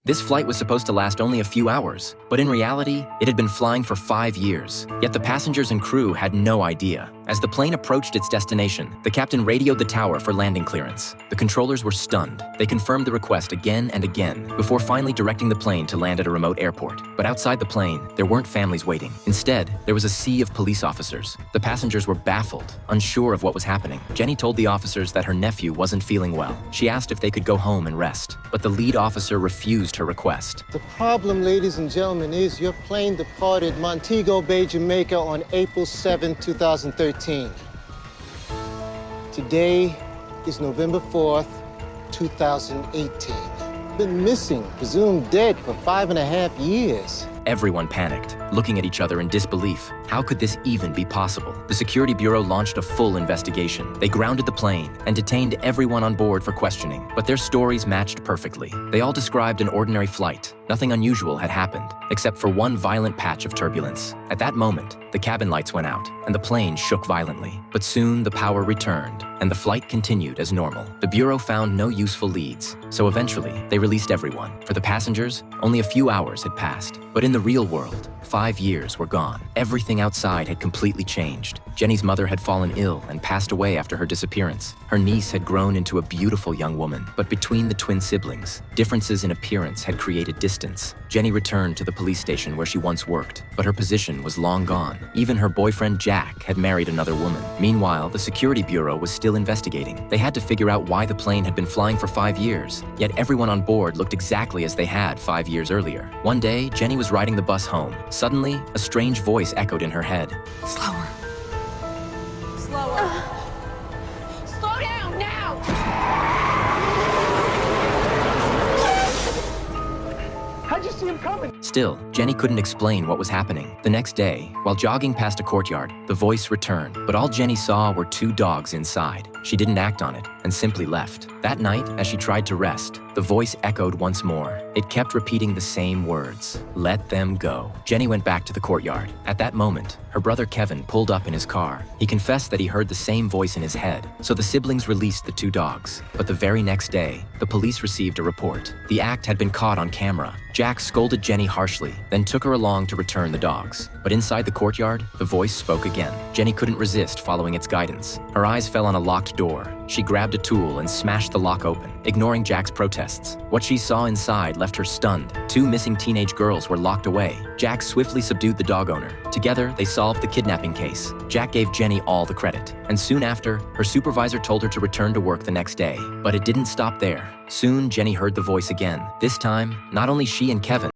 This flight was supposed to last only a few hours, but in reality, it had been flying for 5 years. Yet the passengers and crew had no idea. As the plane approached its destination, the captain radioed the tower for landing clearance. The controllers were stunned. They confirmed the request again and again, before finally directing the plane to land at a remote airport. But outside the plane, there weren't families waiting. Instead, there was a sea of police officers. The passengers were baffled, unsure of what was happening. Jenny told the officers that her nephew wasn't feeling well. She asked if they could go home and rest, but the lead officer refused her request. The problem, ladies and gentlemen, is your plane departed Montego Bay, Jamaica on April 7, 2013. Today is November 4th, 2018. Been missing, presumed dead for 5.5 years. Everyone panicked, looking at each other in disbelief. How could this even be possible? The Security Bureau launched a full investigation. They grounded the plane and detained everyone on board for questioning, but their stories matched perfectly. They all described an ordinary flight. Nothing unusual had happened, except for one violent patch of turbulence. At that moment, the cabin lights went out, and the plane shook violently. But soon the power returned, and the flight continued as normal. The Bureau found no useful leads, so eventually they released everyone. For the passengers, only a few hours had passed. But in the real world, 5 years were gone. Everything outside had completely changed. Jenny's mother had fallen ill and passed away after her disappearance. Her niece had grown into a beautiful young woman, but between the twin siblings, differences in appearance had created distance. Jenny returned to the police station where she once worked, but her position was long gone. Even her boyfriend Jack had married another woman. Meanwhile, the Security Bureau was still investigating. They had to figure out why the plane had been flying for 5 years, yet everyone on board looked exactly as they had 5 years earlier. One day, Jenny was riding the bus home. Suddenly, a strange voice echoed in her head. Slower. Slower. Slow down now! How'd you see him coming? Still, Jenny couldn't explain what was happening. The next day, while jogging past a courtyard, the voice returned, but all Jenny saw were 2 dogs inside. She didn't act on it and simply left. That night, as she tried to rest, the voice echoed once more. It kept repeating the same words, "Let them go." Jenny went back to the courtyard. At that moment, her brother Kevin pulled up in his car. He confessed that he heard the same voice in his head, so the siblings released the 2 dogs. But the very next day, the police received a report. The act had been caught on camera. Jack scolded Jenny harshly, then took her along to return the dogs. But inside the courtyard, the voice spoke again. Jenny couldn't resist following its guidance. Her eyes fell on a locked door. She grabbed a tool and smashed the lock open, ignoring Jack's protests. What she saw inside left her stunned. 2 missing teenage girls were locked away. Jack swiftly subdued the dog owner. Together, they solved the kidnapping case. Jack gave Jenny all the credit, and soon after, her supervisor told her to return to work the next day. But it didn't stop there. Soon, Jenny heard the voice again. This time, not only she and Kevin,